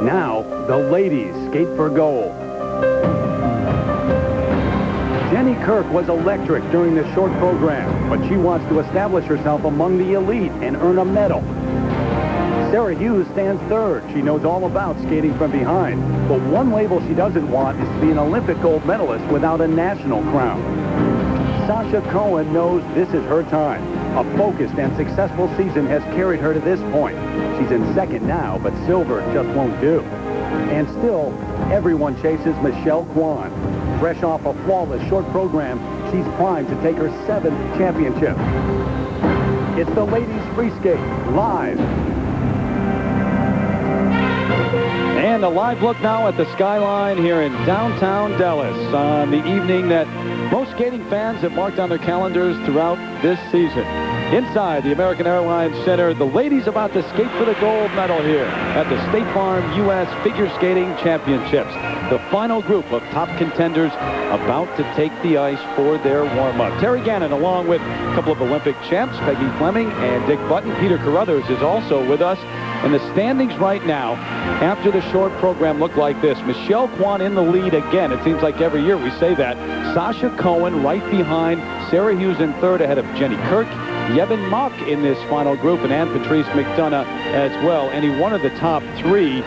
Now, the ladies skate for gold. Jenny Kirk was electric during the short program, but she wants to establish herself among the elite and earn a medal. Sarah Hughes stands third. She knows all about skating from behind, but one label she doesn't want is to be an Olympic gold medalist without a national crown. Sasha Cohen knows this is her time. A focused and successful season has carried her to this point. She's in second now, but silver just won't do. And still, everyone chases Michelle Kwan. Fresh off a flawless short program, she's primed to take her 7th championship. It's the ladies free skate, live. And a live look now at the skyline here in downtown Dallas on the evening that most skating fans have marked on their calendars throughout this season. Inside the American Airlines Center, the ladies about to skate for the gold medal here at the State Farm U.S. Figure Skating Championships. The final group of top contenders about to take the ice for their warm-up. Terry Gannon, along with a couple of Olympic champs, Peggy Fleming and Dick Button. Peter Carruthers is also with us. And the standings right now, after the short program, look like this. Michelle Kwan in the lead again. It seems like every year we say that. Sasha Cohen right behind. Sarah Hughes in third ahead of Jenny Kirk. Yebin Mok in this final group, and Ann Patrice McDonough as well. Any one of the top three,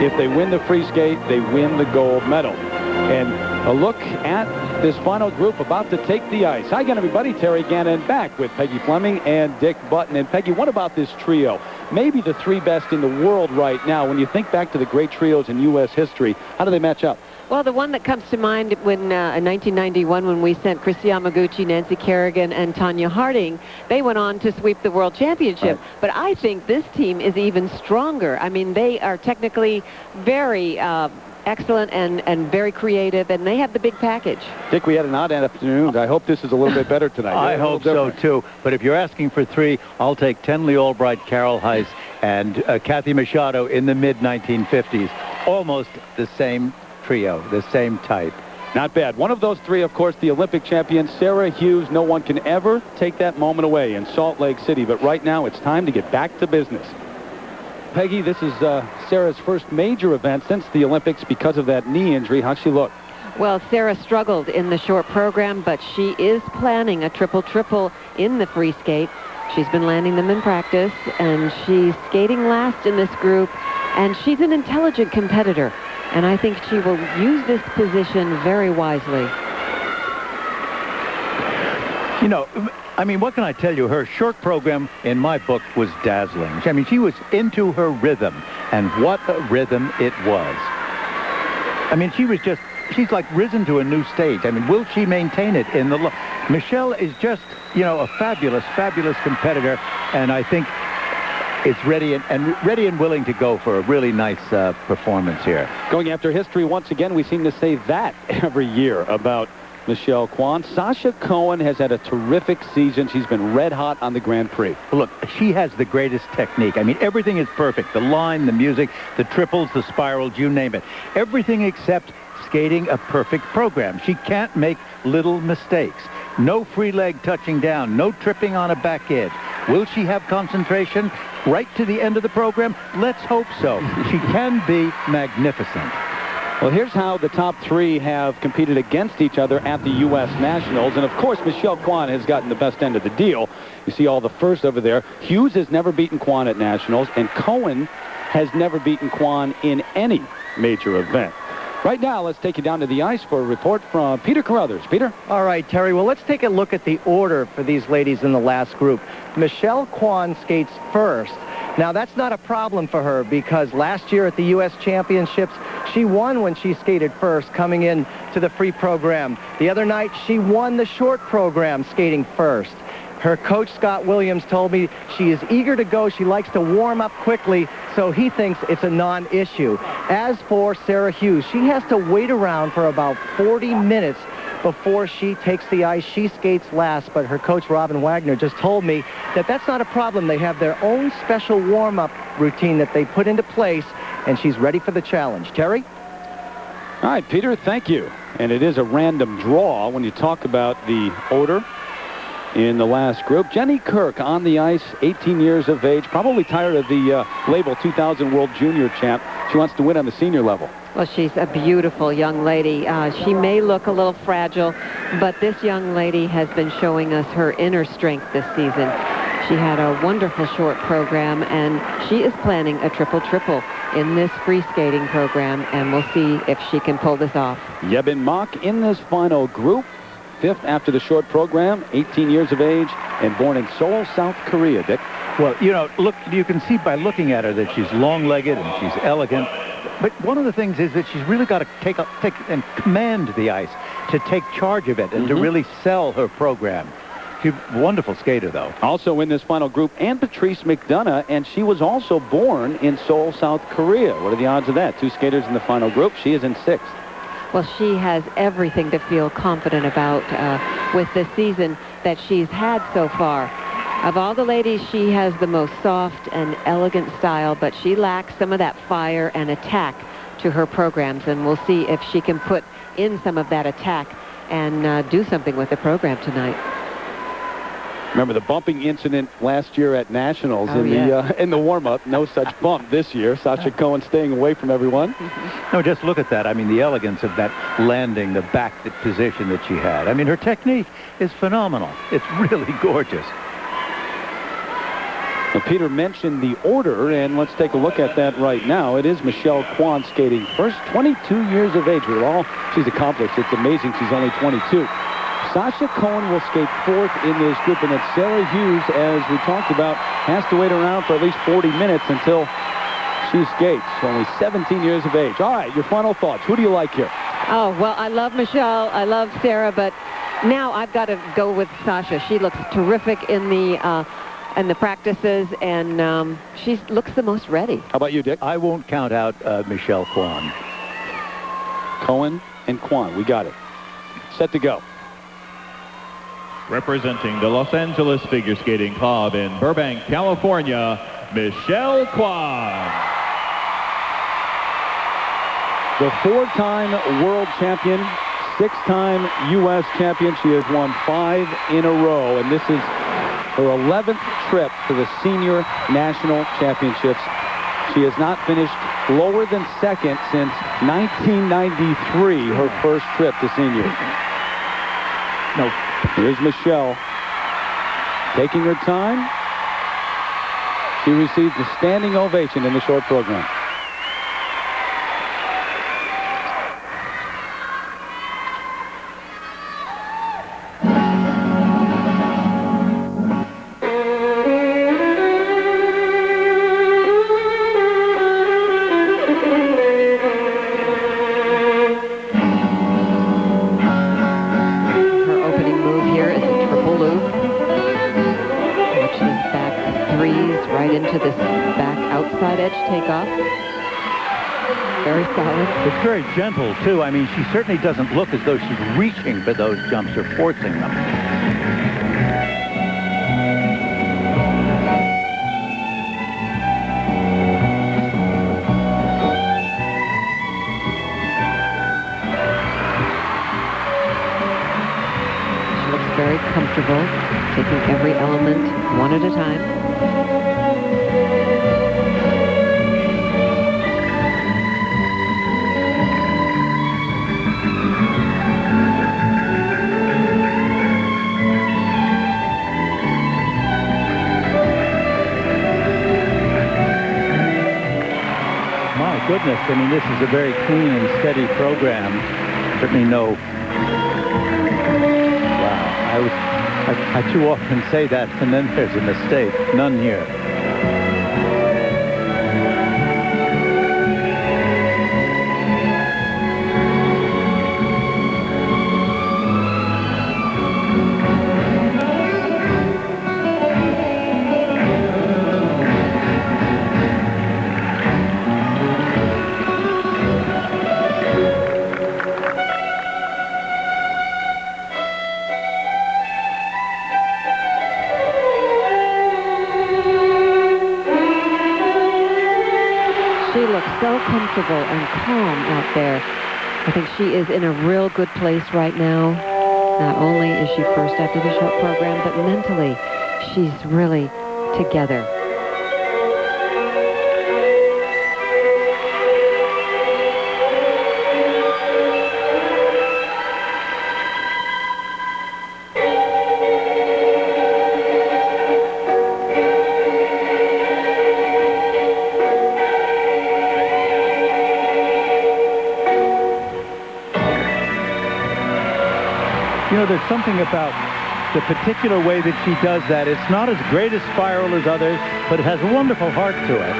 if they win the free skate, they win the gold medal. And a look at this final group about to take the ice. Hi again, everybody. Terry Gannon back with Peggy Fleming and Dick Button. And Peggy, what about this trio? Maybe the three best in the world right now. When you think back to the great trios in U.S. history, how do they match up? Well, the one that comes to mind when in 1991 when we sent Chris Yamaguchi, Nancy Kerrigan, and Tanya Harding, they went on to sweep the World Championship. Right. But I think this team is even stronger. I mean, they are technically very excellent and very creative, and they have the big package. Dick, we had an odd afternoon. I hope this is a little bit better tonight. I hope so, too. But if you're asking for three, I'll take Tenley Albright, Carol Heiss, and Kathy Machado in the mid-1950s. Almost the same trio, the same type. Not bad. One of those three, of course, the Olympic champion, Sarah Hughes. No one can ever take that moment away in Salt Lake City. But right now, it's time to get back to business. Peggy, this is Sarah's first major event since the Olympics because of that knee injury. How'd she look? Well, Sarah struggled in the short program, but she is planning a triple-triple in the free skate. She's been landing them in practice, and she's skating last in this group, and she's an intelligent competitor. And I think she will use this position very wisely. You know, I mean, what can I tell you? Her short program, in my book, was dazzling. I mean, she was into her rhythm, and what a rhythm it was. I mean, she's like risen to a new stage. I mean, will she maintain it in the look? Michelle is just, you know, a fabulous, fabulous competitor, and I think it's ready and willing to go for a really nice performance here. Going after history once again, we seem to say that every year about Michelle Kwan. Sasha Cohen has had a terrific season. She's been red hot on the Grand Prix. Look, she has the greatest technique. I mean, everything is perfect. The line, the music, the triples, the spirals, you name it. Everything except skating a perfect program. She can't make little mistakes. No free leg touching down. No tripping on a back edge. Will she have concentration right to the end of the program? Let's hope so. She can be magnificent. Well, here's how the top three have competed against each other at the U.S. Nationals. And, of course, Michelle Kwan has gotten the best end of the deal. You see all the first over there. Hughes has never beaten Kwan at Nationals, and Cohen has never beaten Kwan in any major event. Right now, let's take you down to the ice for a report from Peter Carruthers. Peter? All right, Terry. Well, let's take a look at the order for these ladies in the last group. Michelle Kwan skates first. Now, that's not a problem for her because last year at the U.S. Championships, she won when she skated first coming in to the free program. The other night, she won the short program skating first. Her coach, Scott Williams, told me she is eager to go. She likes to warm up quickly, so he thinks it's a non-issue. As for Sarah Hughes, she has to wait around for about 40 minutes before she takes the ice. She skates last, but her coach, Robin Wagner, just told me that that's not a problem. They have their own special warm-up routine that they put into place, and she's ready for the challenge. Terry? All right, Peter, thank you. And it is a random draw when you talk about the order. in the last group. Jenny Kirk on the ice, 18 years of age, probably tired of the label 2000 World Junior Champ. She wants to win on the senior level. Well, she's a beautiful young lady. She may look a little fragile, but this young lady has been showing us her inner strength this season. She had a wonderful short program, and she is planning a triple-triple in this free skating program, and we'll see if she can pull this off. Yebin Mok in this final group, 5th after the short program, 18 years of age, and born in Seoul, South Korea, Dick. Well, you know, look, you can see by looking at her that she's long-legged and she's elegant. But one of the things is that she's really got to take and command the ice, to take charge of it and to really sell her program. She's a wonderful skater, though. Also in this final group, Ann Patrice McDonough, and she was also born in Seoul, South Korea. What are the odds of that? 2 skaters in the final group. She is in 6th. Well, she has everything to feel confident about with the season that she's had so far. Of all the ladies, she has the most soft and elegant style, but she lacks some of that fire and attack to her programs, and we'll see if she can put in some of that attack and do something with the program tonight. Remember the bumping incident last year at Nationals in the warm-up. No such bump this year. Sasha Cohen staying away from everyone. No, just look at that. I mean, the elegance of that landing, the back position that she had. I mean, her technique is phenomenal. It's really gorgeous. Well, Peter mentioned the order, and let's take a look at that right now. It is Michelle Kwan skating first, 22 years of age. With all she's accomplished, it's amazing she's only 22. Sasha Cohen will skate 4th in this group, and it's Sarah Hughes, as we talked about, has to wait around for at least 40 minutes until she skates. Only 17 years of age. All right, your final thoughts. Who do you like here? Oh, well, I love Michelle. I love Sarah, but now I've got to go with Sasha. She looks terrific in the practices, and she looks the most ready. How about you, Dick? I won't count out Michelle Kwan. Cohen and Kwan. We got it. Set to go. Representing the Los Angeles Figure Skating Club in Burbank, California, Michelle Kwan. The 4-time world champion, 6-time U.S. champion. She has won 5 in a row, and this is her 11th trip to the Senior National Championships. She has not finished lower than 2nd since 1993, her first trip to seniors. No. Here's Michelle taking her time. She received a standing ovation in the short program. Into this back outside edge takeoff. Very solid. It's very gentle, too. I mean, she certainly doesn't look as though she's reaching for those jumps or forcing them. She looks very comfortable, taking every element one at a time. Goodness, I mean, this is a very clean and steady program. Certainly no. Wow, I too often say that, and then there's a mistake. None here. So comfortable and calm out there. I think she is in a real good place right now. Not only is she first after the short program, but mentally, she's really together. You know, there's something about the particular way that she does that. It's not as great a spiral as others, but it has a wonderful heart to it.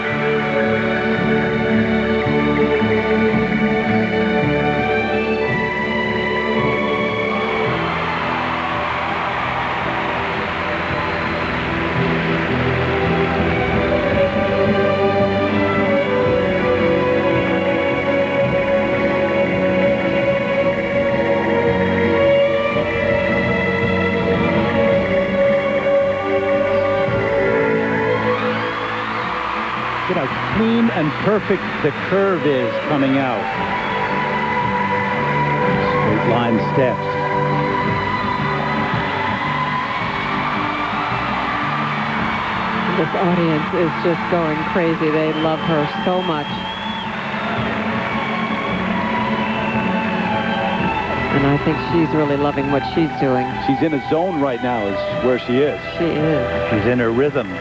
Clean and perfect the curve is coming out. Straight line steps. This audience is just going crazy. They love her so much. And I think she's really loving what she's doing. She's in a zone right now is where she is. She is. She's in her rhythm.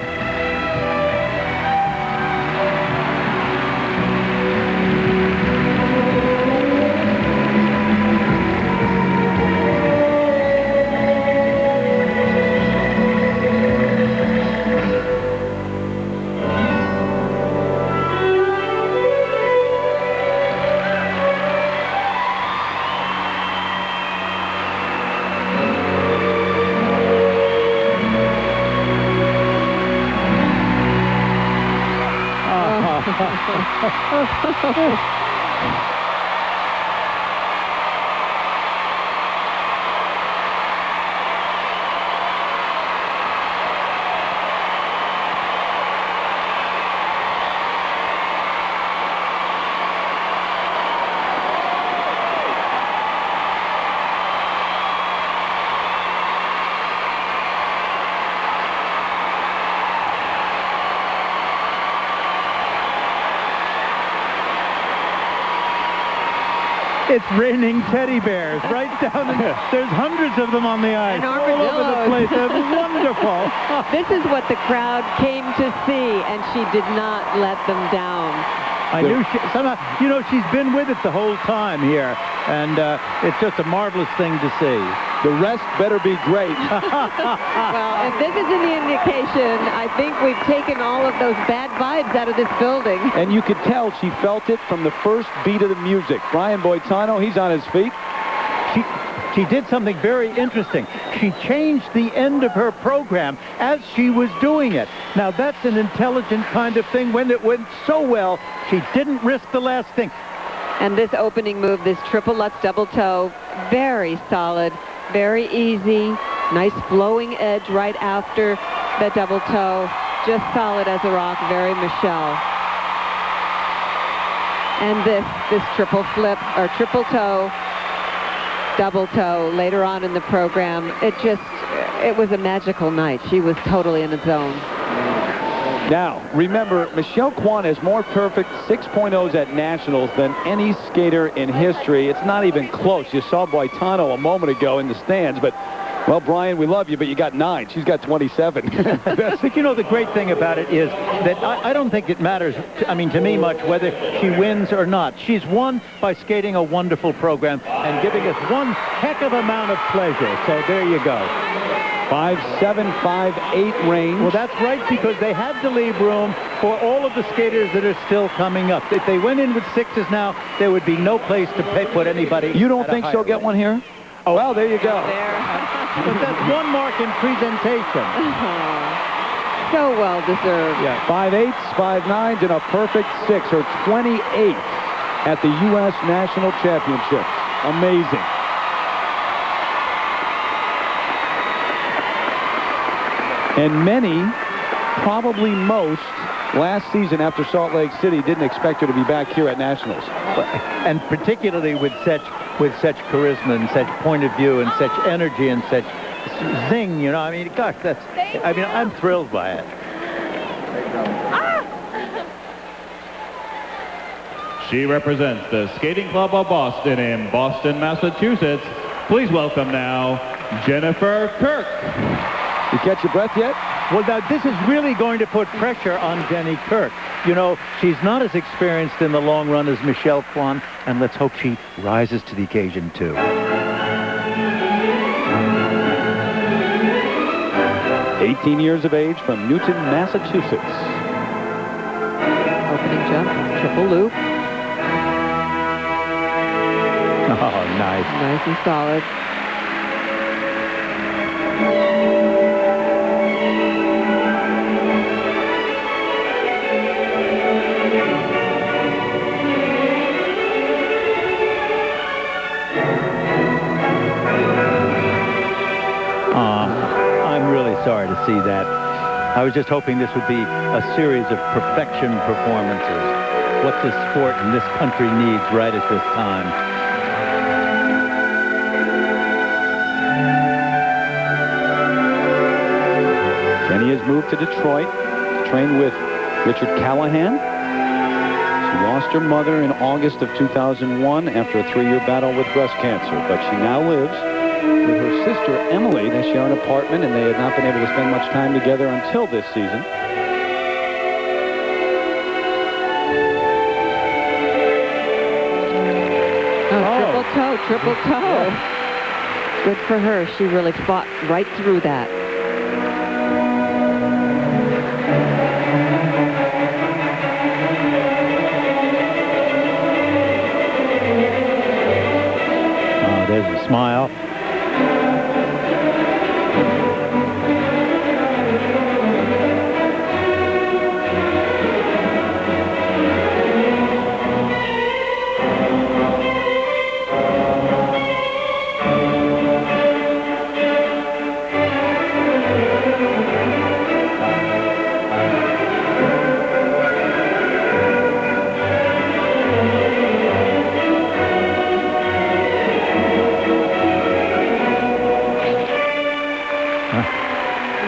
It's raining teddy bears right down. There's hundreds of them on the ice And all over the place. They're wonderful. This is what the crowd came to see, and she did not let them down. I knew she, somehow, you know, she's been with it the whole time here, and it's just a marvelous thing to see. The rest better be great. Well, if this is any indication, I think we've taken all of those bad vibes out of this building. And you could tell she felt it from the first beat of the music. Brian Boitano, he's on his feet. She did something very interesting. She changed the end of her program as she was doing it. Now, that's an intelligent kind of thing. When it went so well, she didn't risk the last thing. And this opening move, this triple Lutz double toe, very solid, very easy, nice flowing edge right after the double toe, just solid as a rock, very Michelle. And this triple flip, or triple toe, double toe later on in the program, it was a magical night. She was totally in a zone. Now, remember, Michelle Kwan has more perfect 6.0s at Nationals than any skater in history. It's not even close. You saw Boitano a moment ago in the stands, but, well, Brian, we love you, but you got 9. She's got 27. But, you know, the great thing about it is that I don't think it matters, to me much, whether she wins or not. She's won by skating a wonderful program and giving us one heck of amount of pleasure. So there you go. 5'7", 5'8" range. Well, that's right, because they had to leave room for all of the skaters that are still coming up. If they went in with 6s now, there would be no place to put anybody. You don't think she'll get one here? Oh, well, there you go. But that's one mark in presentation. So well deserved. Yeah, 5'8", 5'9", and a perfect 6, or 28th at the U.S. National Championships. Amazing. And many, probably most, last season after Salt Lake City didn't expect her to be back here at Nationals. And particularly with such with such charisma and such point of view and such energy and such zing, you know. I mean, gosh, I'm thrilled by it. She represents the Skating Club of Boston in Boston, Massachusetts. Please welcome now Jennifer Kirk. You catch your breath yet? Well, now, this is really going to put pressure on Jenny Kirk. You know, she's not as experienced in the long run as Michelle Kwan, and let's hope she rises to the occasion, too. 18 years of age from Newton, Massachusetts. Opening jump, triple loop. Oh, nice. Nice and solid. I'm really sorry to see that. I was just hoping this would be a series of perfection performances. What this sport and this country needs right at this time. Jenny has moved to Detroit, trained with Richard Callahan. She lost her mother in August of 2001 after a 3-year battle with breast cancer, but she now lives with her sister Emily. They share an apartment, and they had not been able to spend much time together until this season. Triple toe. Good for her. She really fought right through that. Oh, there's a smile.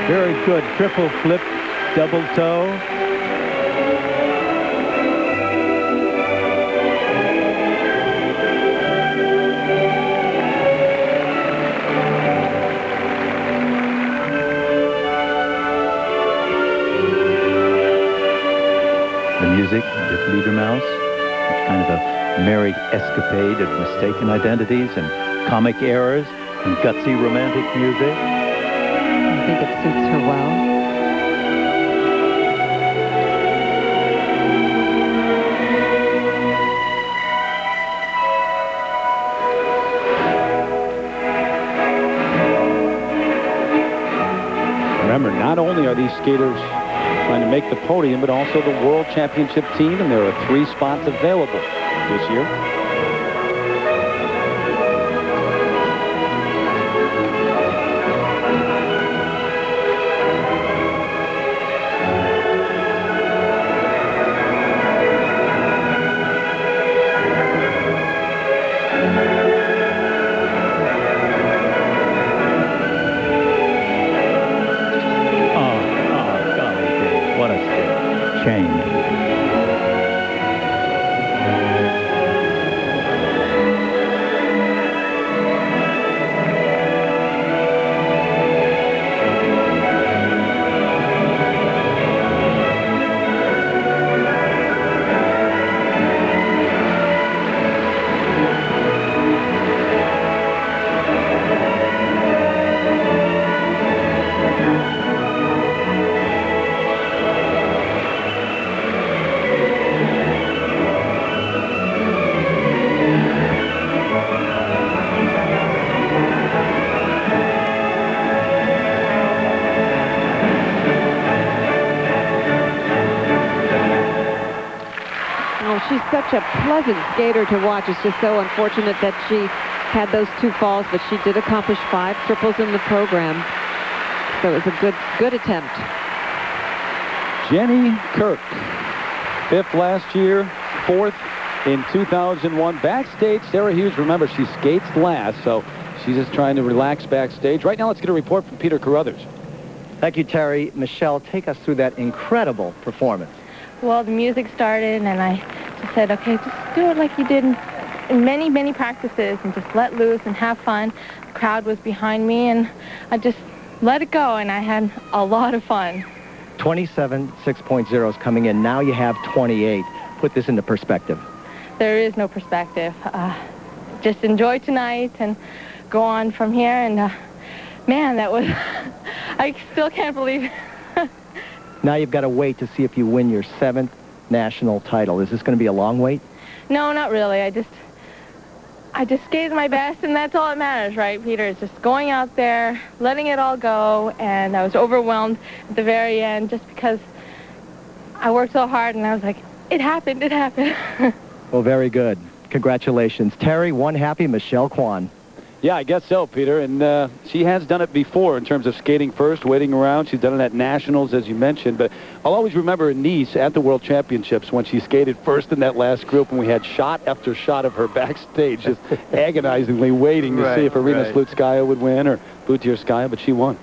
Very good. Triple flip, double toe. The music, the Leader Mouse, kind of a merry escapade of mistaken identities and comic errors and gutsy romantic music. I think it suits her well. Remember, not only are these skaters trying to make the podium, but also the World Championship team, and there are 3 spots available this year. She's such a pleasant skater to watch. It's just so unfortunate that she had those 2 falls, but she did accomplish 5 triples in the program. So it was a good attempt. Jenny Kirk, 5th last year, 4th in 2001. Backstage, Sarah Hughes, remember, she skates last, so she's just trying to relax backstage. Right now, let's get a report from Peter Carruthers. Thank you, Terry. Michelle, take us through that incredible performance. Well, the music started, and I just said, okay, just do it like you did in many, many practices, and just let loose and have fun. The crowd was behind me, and I just let it go, and I had a lot of fun. 27 6.0s coming in. Now you have 28. Put this into perspective. There is no perspective. Just enjoy tonight and go on from here, and man, that was... I still can't believe it. Now you've got to wait to see if you win your 7th national title. Is this going to be a long wait? No, not really. I just skated my best, and that's all that matters, right, Peter? It's just going out there, letting it all go, and I was overwhelmed at the very end just because I worked so hard, and I was like, it happened, it happened. Well, very good. Congratulations. Terry, one happy Michelle Kwan. Yeah, I guess so, Peter. And she has done it before in terms of skating first, waiting around. She's done it at Nationals, as you mentioned. But I'll always remember in Nice at the World Championships when she skated first in that last group, and we had shot after shot of her backstage, just agonizingly waiting to see if Irina Slutskaya would win or Butyrskaya, but she won.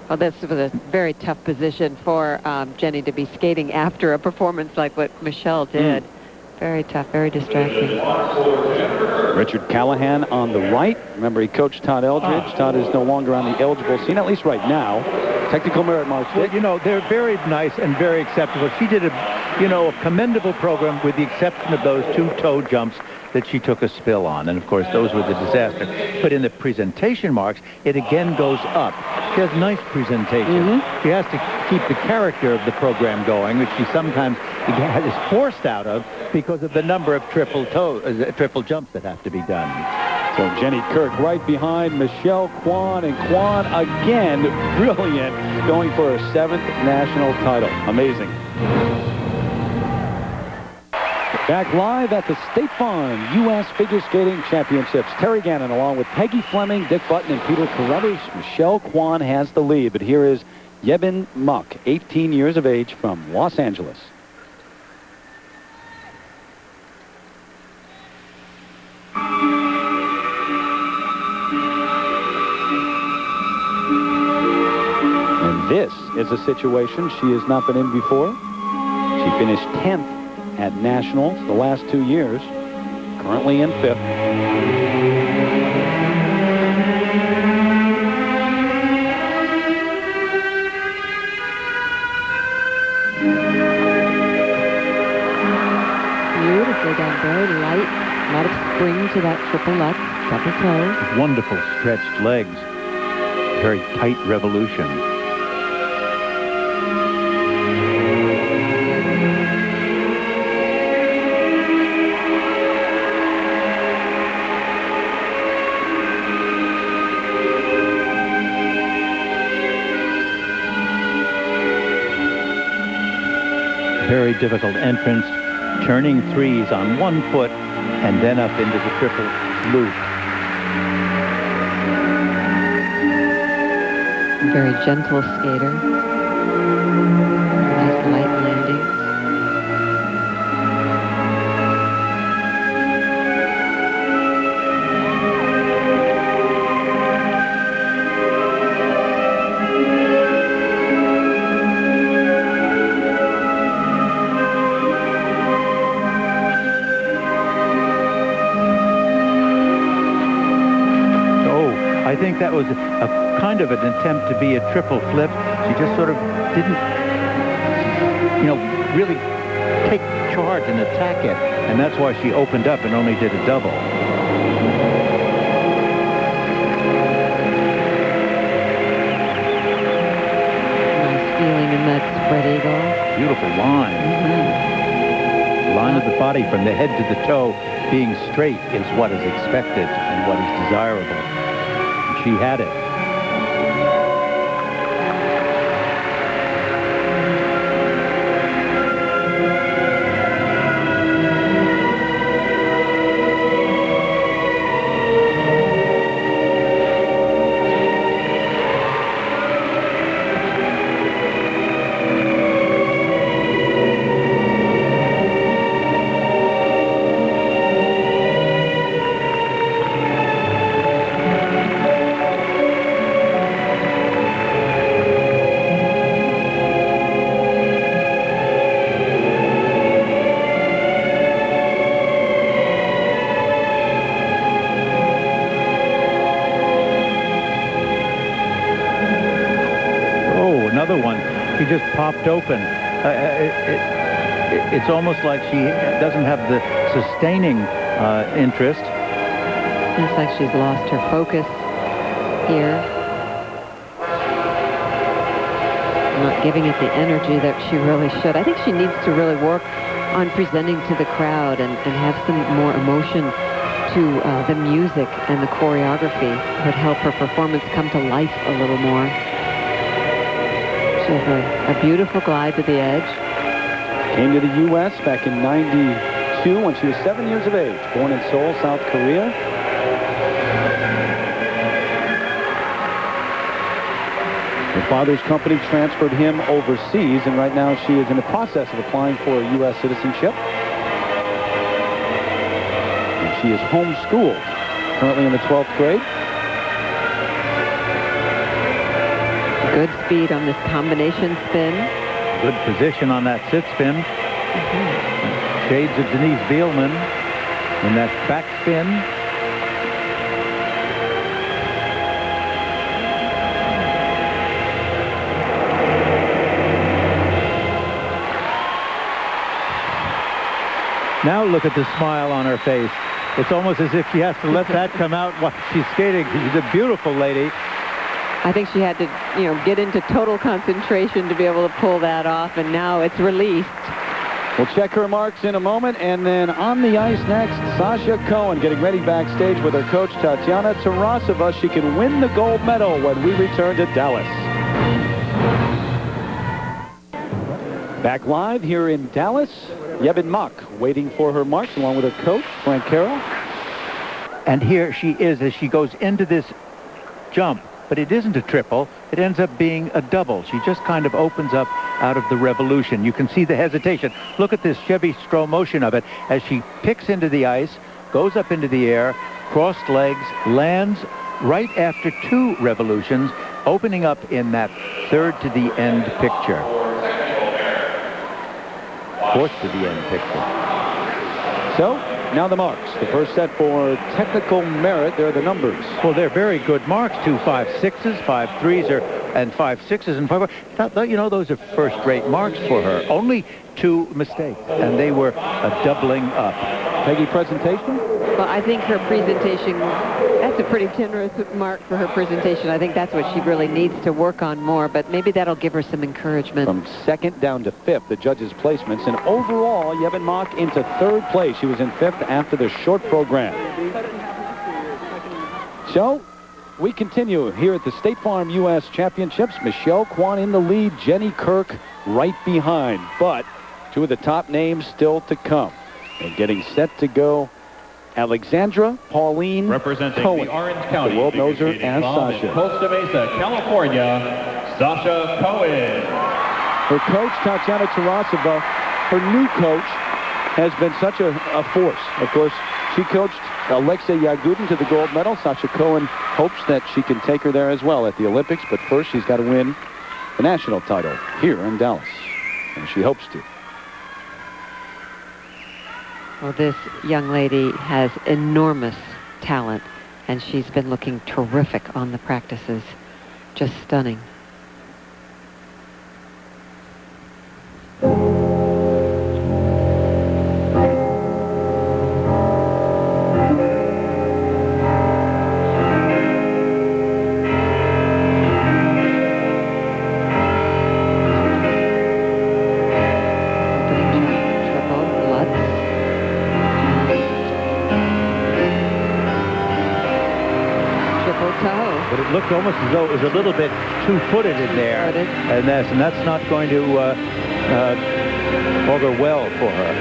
Well, this was a very tough position for Jenny to be skating after a performance like what Michelle did. Very tough, very distracting. Richard Callahan on the right. Remember, he coached Todd Eldridge. Todd is no longer on the eligible scene, at least right now. Technical merit marks. Well, you know, they're very nice and very acceptable. She did a commendable program with the exception of those 2 toe jumps that she took a spill on. And, of course, those were the disaster. But in the presentation marks, it again goes up. She has nice presentation. She has to keep the character of the program going, which she sometimes is forced out of because of the number of triple jumps that have to be done. So Jenny Kirk right behind Michelle Kwan, and Kwan again, brilliant, going for her 7th national title. Amazing. Back live at the State Farm U.S. Figure Skating Championships. Terry Gannon along with Peggy Fleming, Dick Button, and Peter Carruthers. Michelle Kwan has the lead, but here is Yebin Mok, 18 years of age, from Los Angeles. And this is a situation she has not been in before. She finished 10th at Nationals the last 2 years, currently in 5th. Beautifully done, very light, a lot of spring to that triple lutz, double toe. Wonderful stretched legs, very tight revolution. Very difficult entrance, turning 3s on 1 foot and then up into the triple loop. Very gentle skater. Nice light landings. I think that was a kind of an attempt to be a triple flip. She just sort of didn't, really take charge and attack it. And that's why she opened up and only did a double. Nice feeling in that spread eagle. Beautiful line. Line of the body from the head to the toe being straight is what is expected and what is desirable. She had it. just popped open. It's almost like she doesn't have the sustaining interest. It's like she's lost her focus here. Not giving it the energy that she really should. I think she needs to really work on presenting to the crowd and have some more emotion to the music and the choreography. Would help her performance come to life a little more. She has a beautiful glide to the edge. Came to the U.S. back in '92 when she was 7 years of age. Born in Seoul, South Korea. Her father's company transferred him overseas, and right now she is in the process of applying for a U.S. citizenship. And she is homeschooled, currently in the 12th grade. Good speed on this combination spin. Good position on that sit spin. Shades of Denise Bielman in that back spin. Now look at the smile on her face. It's almost as if she has to let that come out while she's skating. She's a beautiful lady. I think she had to, get into total concentration to be able to pull that off, and now it's released. We'll check her marks in a moment, and then on the ice next, Sasha Cohen getting ready backstage with her coach, Tatiana Tarasova. She can win the gold medal when we return to Dallas. Back live here in Dallas, Yebin Mok waiting for her marks along with her coach, Frank Carroll. And here she is as she goes into this jump. But it isn't a triple. It ends up being a double. She just kind of opens up out of the revolution. You can see the hesitation. Look at this Chevy Stroh motion of it as she picks into the ice, goes up into the air, crossed legs, lands right after 2 revolutions, opening up in that third to the end picture. Fourth to the end picture. So, now the marks. The first set for technical merit. They're the numbers. Well, they're very good marks. 2 5.6s, 5 3s, and 5 6s, and 5 4s. Those are first-rate marks for her. Only 2 mistakes, and they were a doubling up. Peggy, presentation? Well, I think her presentation, that's a pretty generous mark for her presentation. I think that's what she really needs to work on more, but maybe that'll give her some encouragement. From second down to 5th, the judges' placements. And overall, Yebin Mok into 3rd place. She was in 5th after the short program. So, we continue here at the State Farm U.S. Championships. Michelle Kwan in the lead, Jenny Kirk right behind. But 2 of the top names still to come. And getting set to go, Alexandra Pauline representing Cohen. the Orange County, the world knows her as Sasha. in Costa Mesa, California, Sasha Cohen. Her coach, Tatiana Tarasova, her new coach, has been such a force. Of course, she coached Alexei Yagudin to the gold medal. Sasha Cohen hopes that she can take her there as well at the Olympics, but first she's got to win the national title here in Dallas, and she hopes to. Well, this young lady has enormous talent, and she's been looking terrific on the practices. Just stunning. But it looked almost as though it was a little bit two-footed in there. And that's not going to augur well for her.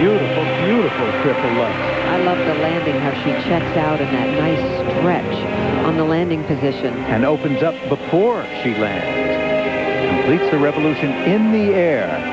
Beautiful, beautiful triple lutz. I love the landing, how she checks out in that nice stretch on the landing position. And opens up before she lands. Completes the revolution in the air.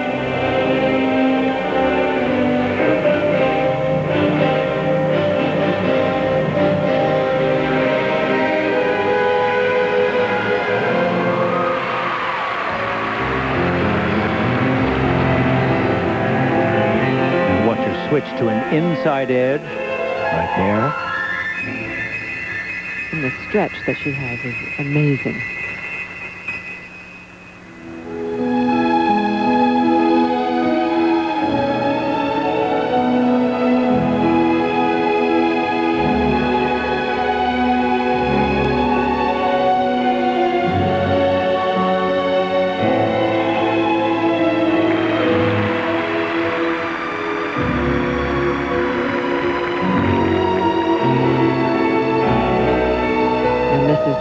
Switch to an inside edge right there. and the stretch that she has is amazing.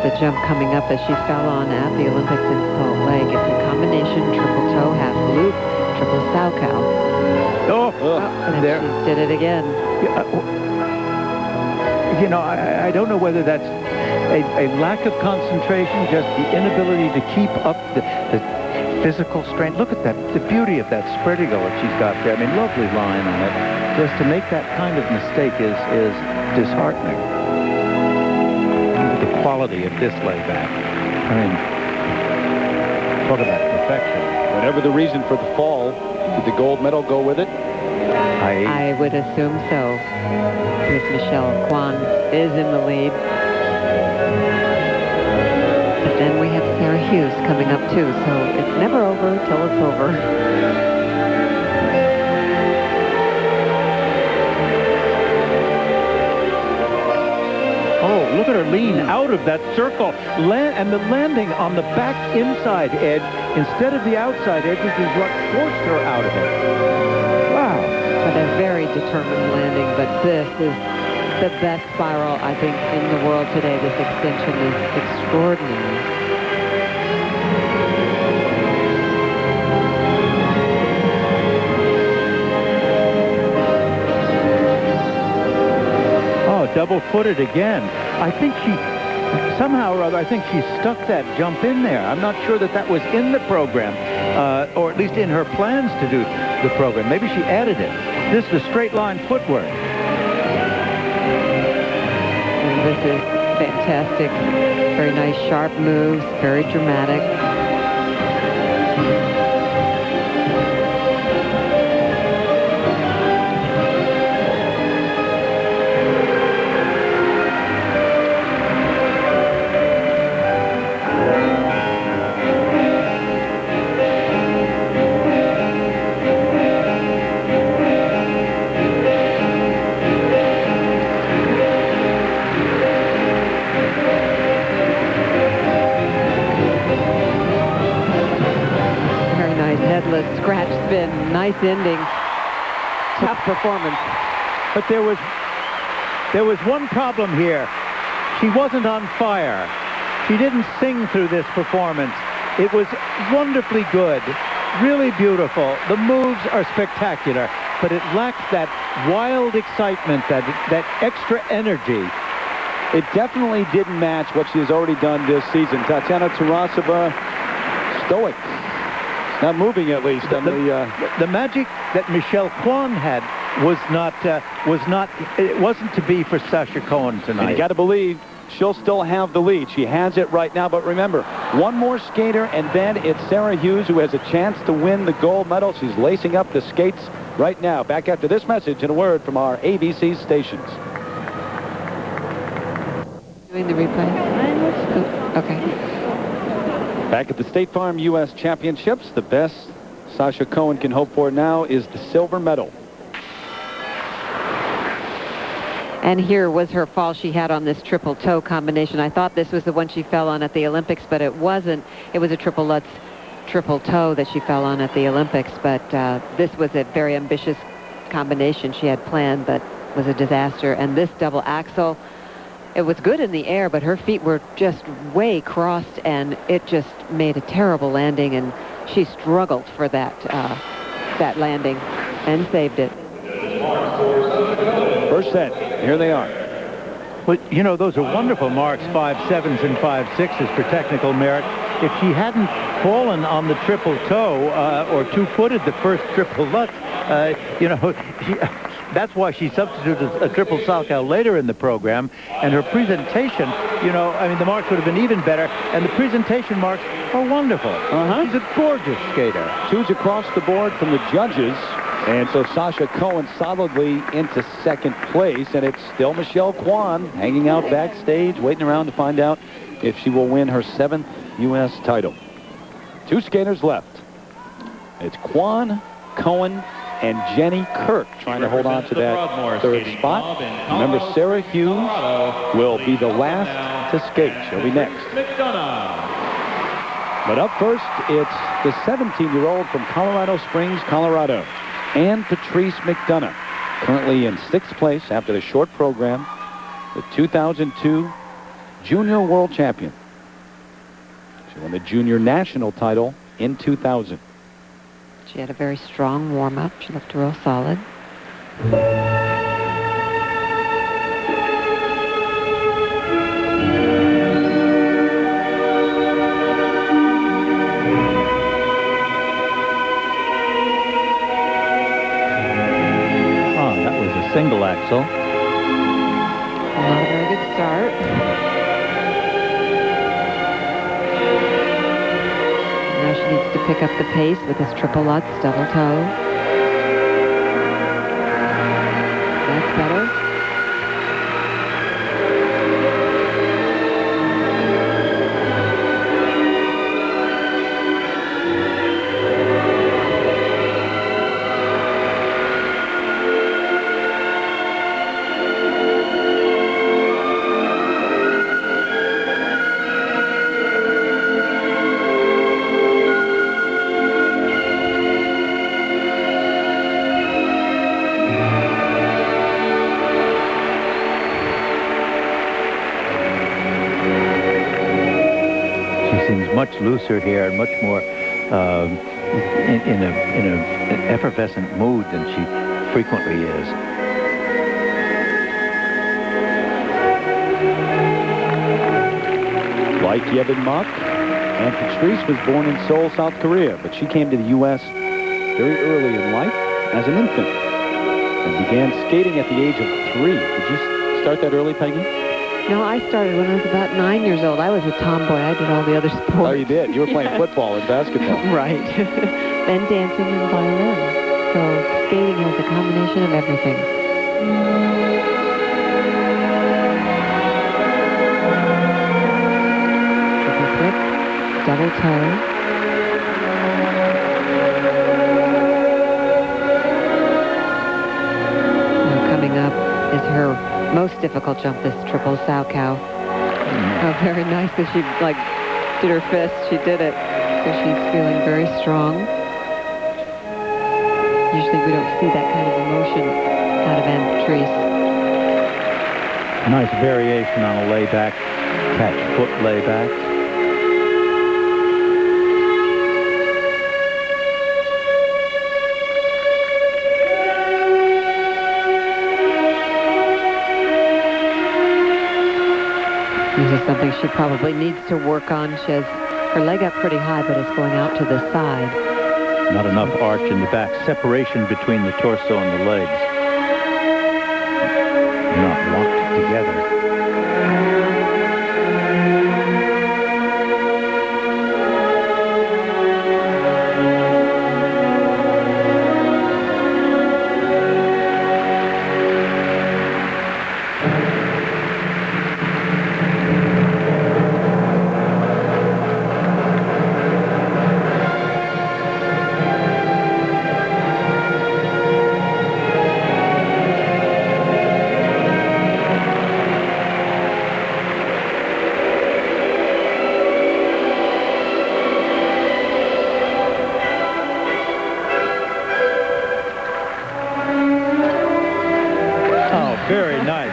The jump coming up that she fell on at the Olympics in Salt Lake. It's a combination triple toe, half loop, triple sow cow. And there. she did it again. You know, I don't know whether that's a lack of concentration, just the inability to keep up the physical strength. Look at that, the beauty of that spread eagle that she's got there. I mean, lovely line on it. Just to make that kind of mistake is disheartening. The quality of this layback. I mean, talk about perfection. Whatever the reason for the fall, did the gold medal go with it? I would assume so. Miss Michelle Kwan is in the lead. But then we have Sarah Hughes coming up too, so it's never over till it's over. Oh, look at her lean out of that circle. And the landing on the back inside edge instead of the outside edge, which is what forced her out of it. Wow. But a very determined landing, but this is the best spiral, I think, in the world today. This extension is extraordinary. Double-footed again. I think she, somehow or other, I think she stuck that jump in there. I'm not sure that was in the program, or at least in her plans to do the program. Maybe she added it. This is the straight line footwork. And this is fantastic. Very nice, sharp moves, very dramatic. Scratch spin, nice ending. Tough performance. But there was one problem here. She wasn't on fire. She didn't sing through this performance. It was wonderfully good, really beautiful. The moves are spectacular, but it lacks that wild excitement, that extra energy. It definitely didn't match what she has already done this season. Tatiana Tarasova, stoic. Not moving, at least. On the magic that Michelle Kwan had it wasn't to be for Sasha Cohen tonight. And you got to believe she'll still have the lead. She has it right now. But remember, one more skater, and then it's Sarah Hughes who has a chance to win the gold medal. She's lacing up the skates right now. Back after this message and a word from our ABC stations. Doing the replay? Okay. Back at the State Farm U.S. Championships, the best Sasha Cohen can hope for now is the silver medal. And here was her fall she had on this triple toe combination. I thought this was the one she fell on at the Olympics, but it wasn't. It was a triple Lutz triple toe that she fell on at the Olympics, but this was a very ambitious combination she had planned, but was a disaster. And this double axel, it was good in the air, but her feet were just way crossed, and it just made a terrible landing, and she struggled for that landing and saved it. First set, here they are. Well, you know, those are wonderful marks, 5.7s and 5.6s for technical merit. If she hadn't fallen on the triple toe or two-footed the first triple Lutz, you know, that's why she substituted a triple Salchow later in the program. And her presentation, you know, I mean, the marks would have been even better. And the presentation marks are wonderful. She's a gorgeous skater. Twos across the board from the judges. And so Sasha Cohen solidly into second place, and it's still Michelle Kwan hanging out backstage, waiting around to find out if she will win her 7th U.S. title. 2 skaters left. It's Kwan, Cohen, and Jenny Kirk trying to hold on to that third spot. Remember, Sarah Hughes will be the last to skate. She'll be next. But up first, it's the 17-year-old from Colorado Springs, Colorado, Ann Patrice McDonough, currently in 6th place after the short program, the 2002 Junior World Champion. She won the Junior National title in 2000. She had a very strong warm-up. She looked real solid. Single axel. Not a very good start. Now she needs to pick up the pace with this triple Lutz double toe. That's better. Much looser here and much more in an effervescent mood than she frequently is. Like Yebin Mok, Ann Patrice was born in Seoul, South Korea, but she came to the U.S. very early in life as an infant and began skating at the age of 3. Did you start that early, Peggy? No, I started when I was about 9 years old. I was a tomboy. I did all the other sports. Oh, you did? You were playing football and basketball. Right. Then dancing and violin. So skating has a combination of everything. Triple flip, double toe. Now coming up is her most difficult jump, this triple sow cow. Oh, very nice that she did her fist. She did it. So she's feeling very strong. Usually we don't see that kind of emotion out of Ann Patrice. Nice variation on a layback, catch foot layback. This is something she probably needs to work on. She has her leg up pretty high, but it's going out to the side. Not enough arch in the back. Separation between the torso and the legs. They're not locked together.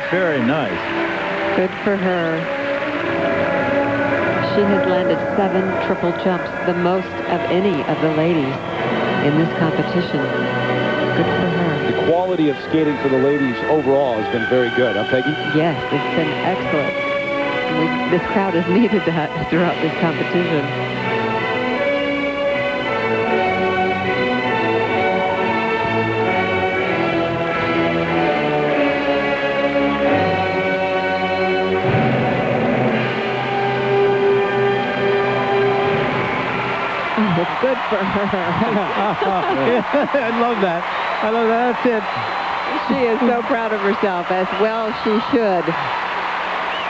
Very nice. Good for her. She has landed 7 triple jumps, the most of any of the ladies in this competition. Good for her. The quality of skating for the ladies overall has been very good, huh, Peggy? Yes, it's been excellent. This crowd has needed that throughout this competition. It's good for her. I love that. Hello, that's it. She is so proud of herself, as well she should.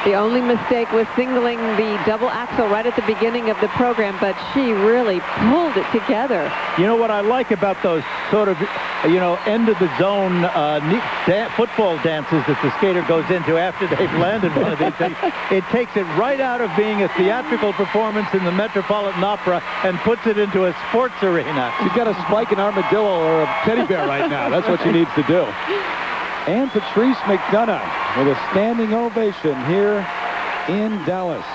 The only mistake was singling the double axel right at the beginning of the program, but she really pulled it together. You know what I like about those sort of, end of the zone football dances that the skater goes into after they've landed one of these things? It takes it right out of being a theatrical performance in the Metropolitan Opera and puts it into a sports arena. She's got to spike an armadillo or a teddy bear right now. That's what she needs to do. Ann Patrice McDonough with a standing ovation here in Dallas.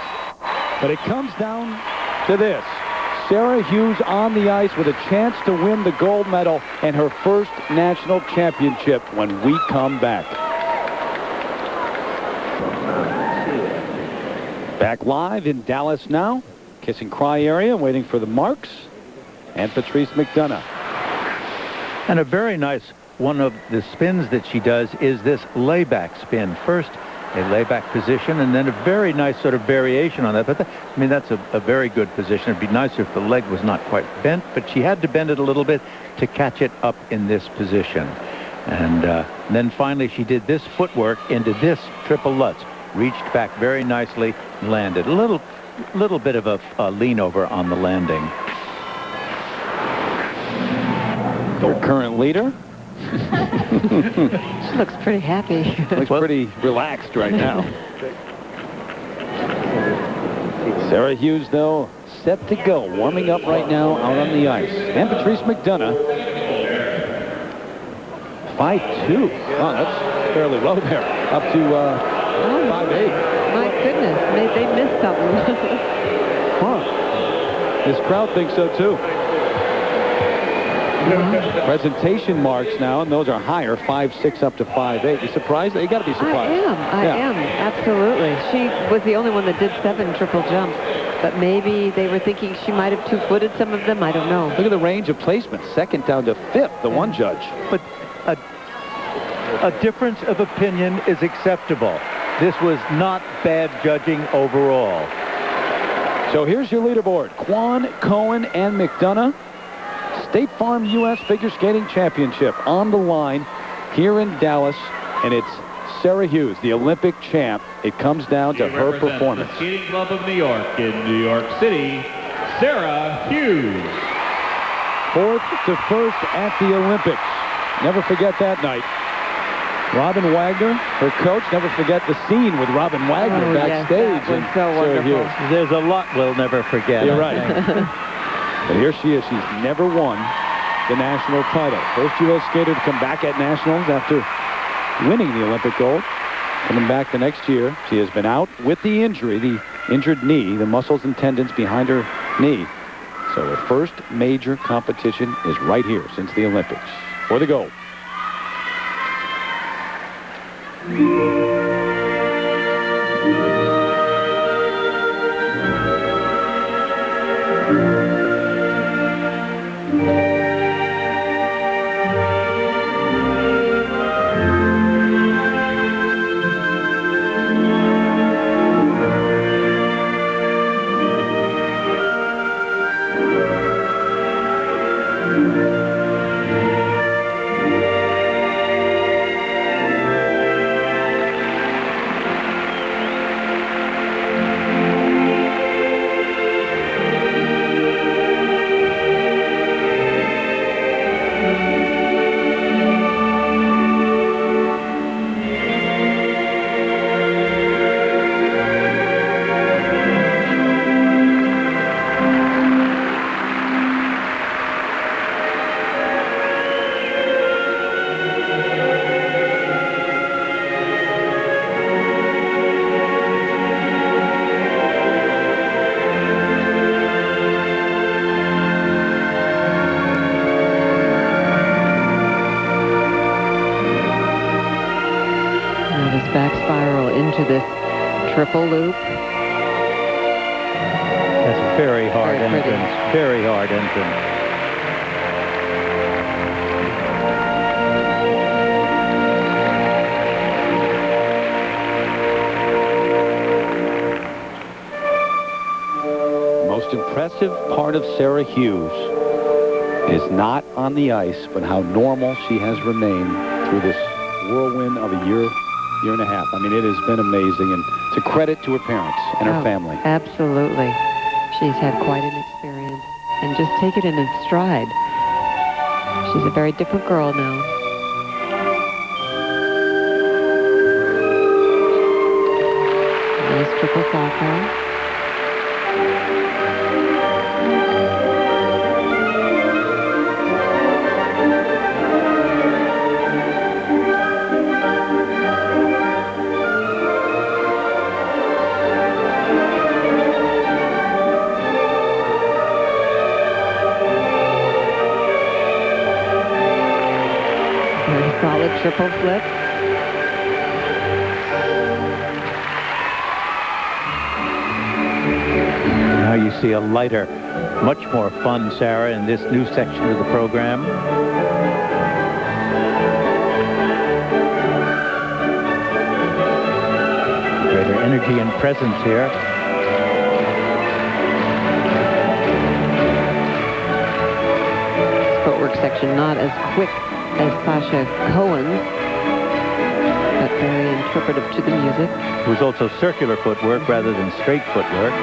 But it comes down to this. Sarah Hughes on the ice with a chance to win the gold medal and her first national championship when we come back. Back live in Dallas now. Kiss and cry area, waiting for the marks. Ann Patrice McDonough. And a very nice one of the spins that she does is this layback spin. First, a layback position, and then a very nice sort of variation on that. But that's a very good position. It'd be nicer if the leg was not quite bent, but she had to bend it a little bit to catch it up in this position. And then finally, she did this footwork into this triple Lutz. Reached back very nicely, landed. A little bit of a lean over on the landing. Their current leader. She looks pretty happy. Looks pretty relaxed right now. Sarah Hughes, though, set to go. Warming up right now out on the ice. Ann Patrice McDonough. 5'2". Oh, that's fairly low there. Up to 5'8". My goodness, they missed something. Huh. This crowd thinks so, too. Presentation marks now, and those are higher, 5'6" up to 5'8". You surprised? You got to be surprised. I am, absolutely. She was the only one that did 7 triple jumps, but maybe they were thinking she might have two-footed some of them. I don't know. Look at the range of placement, second down to 5th, the one judge. But a difference of opinion is acceptable. This was not bad judging overall. So here's your leaderboard: Kwan, Cohen, and McDonough. State Farm U.S. Figure Skating Championship on the line here in Dallas, and it's Sarah Hughes, the Olympic champ. It comes down to her performance. The Skating Club of New York in New York City, Sarah Hughes. 4th to 1st at the Olympics. Never forget that night. Robin Wagner, her coach, never forget the scene with Robin Wagner backstage. Yes, that was so wonderful. There's a lot we'll never forget. You're right. But here she is. She's never won the national title. First U.S. skater to come back at nationals after winning the Olympic gold. Coming back the next year. She has been out with the injury, the injured knee, the muscles and tendons behind her knee. So her first major competition is right here since the Olympics. For the gold. Into this triple loop. That's a very hard entrance. Very hard entrance. Most impressive part of Sarah Hughes is not on the ice, but how normal she has remained through this whirlwind of a year and a half. I mean, it has been amazing, and to credit to her parents and her family. Absolutely. She's had quite an experience, and just take it in its stride. She's a very different girl now. Nice triple Falco. Solid triple flip. Now you see a lighter, much more fun Sarah in this new section of the program. Greater energy and presence here. Footwork section not as quick as Sasha Cohen, but very interpretive to the music. It was also circular footwork rather than straight footwork.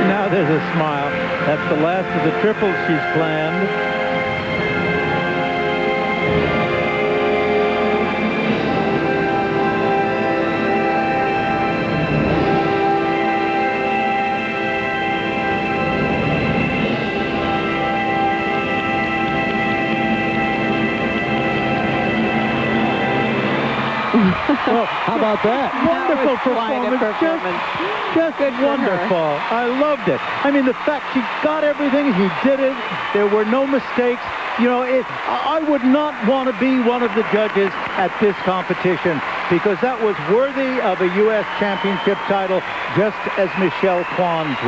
Now there's a smile. That's the last of the triples she's planned. Well, how about that? Wonderful performance. Just wonderful. I loved it. I mean, the fact she got everything, she did it. There were no mistakes. You know, I would not want to be one of the judges at this competition because that was worthy of a U.S. championship title, just as Michelle Kwan's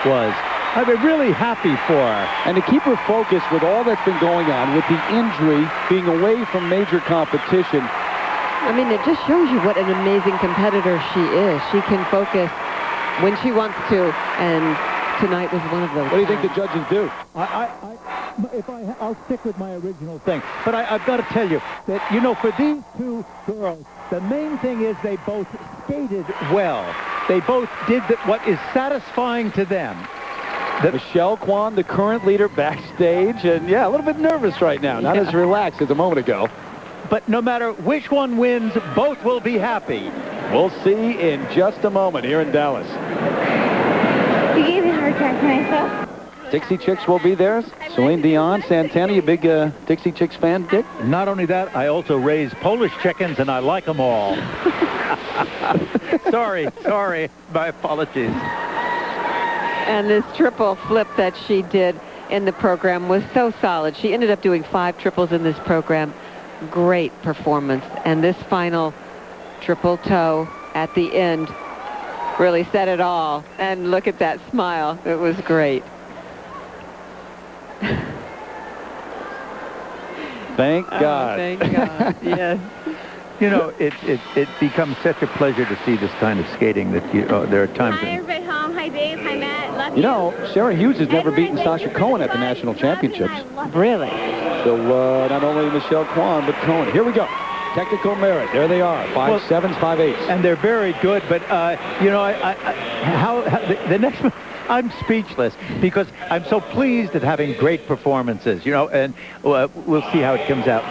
was. I've been really happy for her. And to keep her focused with all that's been going on, with the injury, being away from major competition. I mean, it just shows you what an amazing competitor she is. She can focus when she wants to, and tonight was one of those. What do you think the judges do? I'll stick with my original thing. But I've got to tell you that, you know, for these two girls, the main thing is they both skated well. They both did what is satisfying to them. Michelle Kwan, the current leader, backstage, and yeah, a little bit nervous right now. Not as relaxed as a moment ago. But no matter which one wins, both will be happy. We'll see in just a moment here in Dallas. You gave me a hard time myself. Dixie Chicks will be there. Celine Dion, Santana, you big Dixie Chicks fan, Dick? Not only that, I also raise Polish chickens, and I like them all. Sorry. My apologies. And this triple flip that she did in the program was so solid. She ended up doing 5 triples in this program. Great performance. And this final triple toe at the end really said it all. And look at that smile. It was great. Thank God. Thank God. Yes. You know, it becomes such a pleasure to see this kind of skating that there are times. Hi, everybody home. Hi, Dave. Hi, Matt. Love You know, Sarah Hughes has never beaten Sasha Cohen at the national championships. Really? So not only Michelle Kwan, but Cohen. Here we go. Technical merit. There they are. 5.7s, 5.8s. And they're very good, but, you know, the next one, I'm speechless because I'm so pleased at having great performances, you know, and we'll see how it comes out.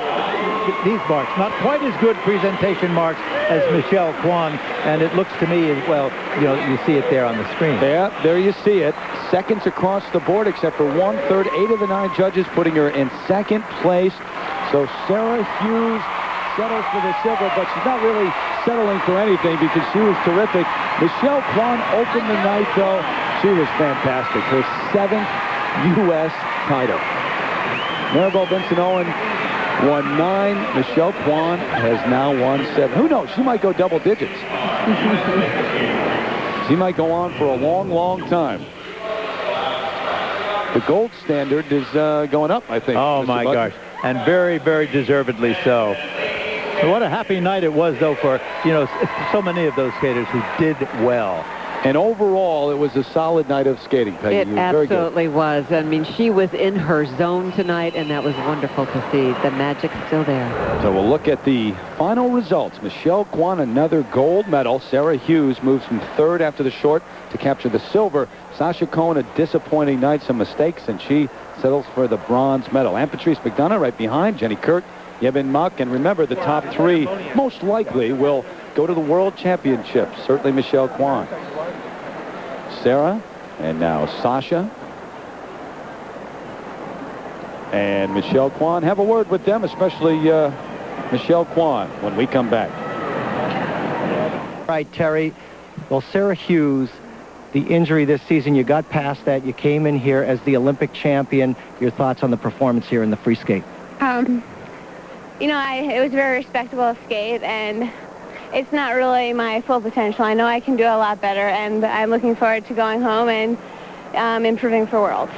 These marks, not quite as good presentation marks as Michelle Kwan, and it looks to me as well, you know, you see it there on the screen. Yeah, there you see it. seconds across the board except for 1/3. 8 of the 9 judges putting her in second place. So Sarah Hughes settles for the silver, but she's not really settling for anything because she was terrific. Michelle Kwan opened the night, though. She was fantastic. Her 7th U.S. title. Maribel Vinson-Owen won 9. Michelle Kwan has now won 7. Who knows? She might go double digits. She might go on for a long, long time. The gold standard is going up, I think. Oh, Mr. my Butler. gosh. And very, very deservedly so. What a happy night it was, though, for, so many of those skaters who did well. And overall, it was a solid night of skating, Peggy. It Very good. absolutely was. I mean, she was in her zone tonight, and that was wonderful to see. The magic's still there. So we'll look at the final results. Michelle Kwan, another gold medal. Sarah Hughes moves from 3rd after the short to capture the silver. Sasha Cohen, a disappointing night, some mistakes, and she settles for the bronze medal. Ann Patrice McDonough right behind. Jennifer Kirk, Yebin Mok, and remember, the top 3 most likely will go to the World Championships. Certainly Michelle Kwan. Sarah, and now Sasha. And Michelle Kwan. Have a word with them, especially Michelle Kwan, when we come back. Right, Terry. Well, Sarah Hughes, the injury this season, you got past that. You came in here as the Olympic champion. Your thoughts on the performance here in the free skate? It was a very respectable skate, and it's not really my full potential. I know I can do a lot better, and I'm looking forward to going home and improving for Worlds.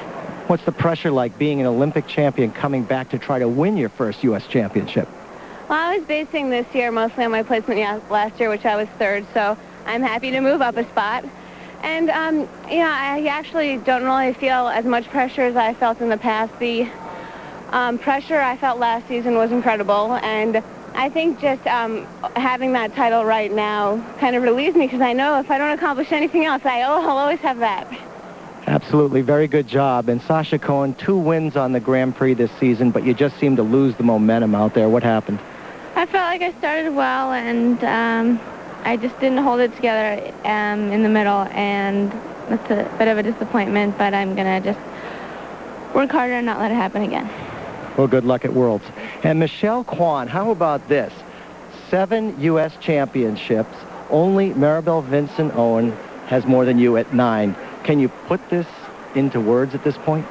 What's the pressure like being an Olympic champion coming back to try to win your first U.S. championship? Well, I was basing this year mostly on my placement last year, which I was 3rd, so I'm happy to move up a spot. And, I actually don't really feel as much pressure as I felt in the past. The pressure I felt last season was incredible, and I think just having that title right now kind of relieves me because I know if I don't accomplish anything else, I'll always have that. Absolutely. Very good job. And Sasha Cohen, 2 wins on the Grand Prix this season, but you just seem to lose the momentum out there. What happened? I felt like I started well, and I just didn't hold it together in the middle, and that's a bit of a disappointment, but I'm going to just work harder and not let it happen again. Well, good luck at Worlds. And Michelle Kwan, how about this? 7 U.S. championships. Only Maribel Vinson-Owen has more than you at 9. Can you put this into words at this point?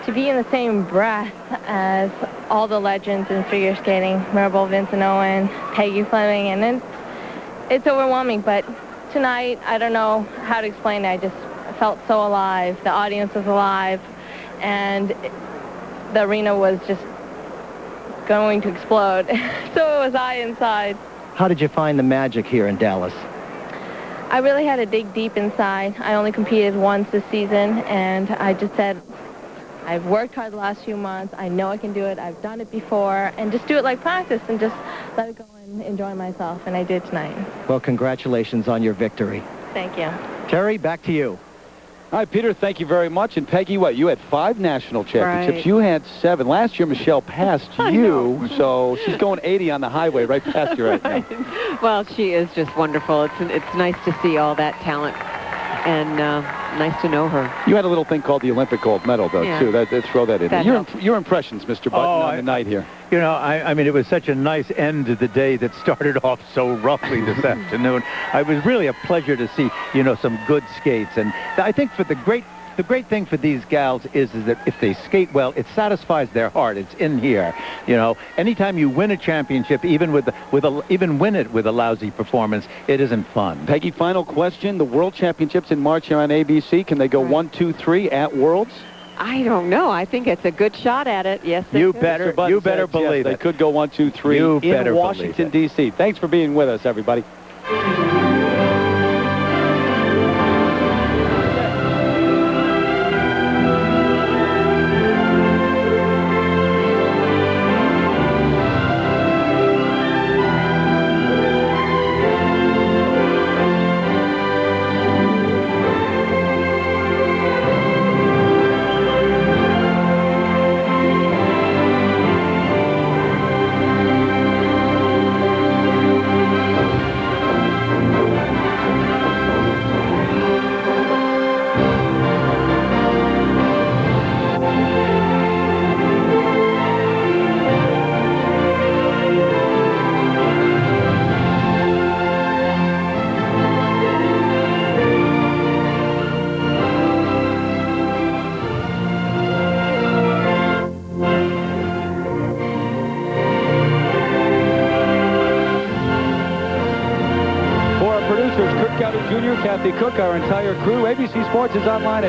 To be in the same breath as all the legends in figure skating, Maribel Vinson-Owen, Peggy, Fleming, and it's overwhelming. But tonight, I don't know how to explain it. I just felt so alive. The audience was alive, and the arena was just going to explode. So was I inside. How did you find the magic here in Dallas? I really had to dig deep inside. I only competed once this season, and I just said, I've worked hard the last few months. I know I can do it. I've done it before, and just do it like practice and just let it go and enjoy myself, and I did tonight. Well, congratulations on your victory. Thank you. Terry, back to you. All right, Peter, thank you very much. And Peggy, you had 5 national championships. Right. You had 7. Last year, Michelle passed you, so she's going 80 on the highway right past you right now. Well, she is just wonderful. It's nice to see all that talent, and nice to know her. You had a little thing called the Olympic gold medal, though, Yeah. too. Throw that in. That Your impressions, Mr. Button, on the night here. I mean, it was such a nice end to the day that started off so roughly this afternoon. It was really a pleasure to see, some good skates. And I think for the great thing for these gals is that if they skate well, it satisfies their heart. It's in here. Anytime you win a championship, even win it with a lousy performance, it isn't fun. Peggy, final question. The World Championships in March here on ABC. Can they go 1, 2, 3 at Worlds? I don't know. I think it's a good shot at it. Yes, they You could. better believe They it. could go 1, 2, 3 You in better Washington, believe D.C. Thanks for being with us, everybody. Gotti Jr., Kathy Cook, our entire crew. ABC Sports is online at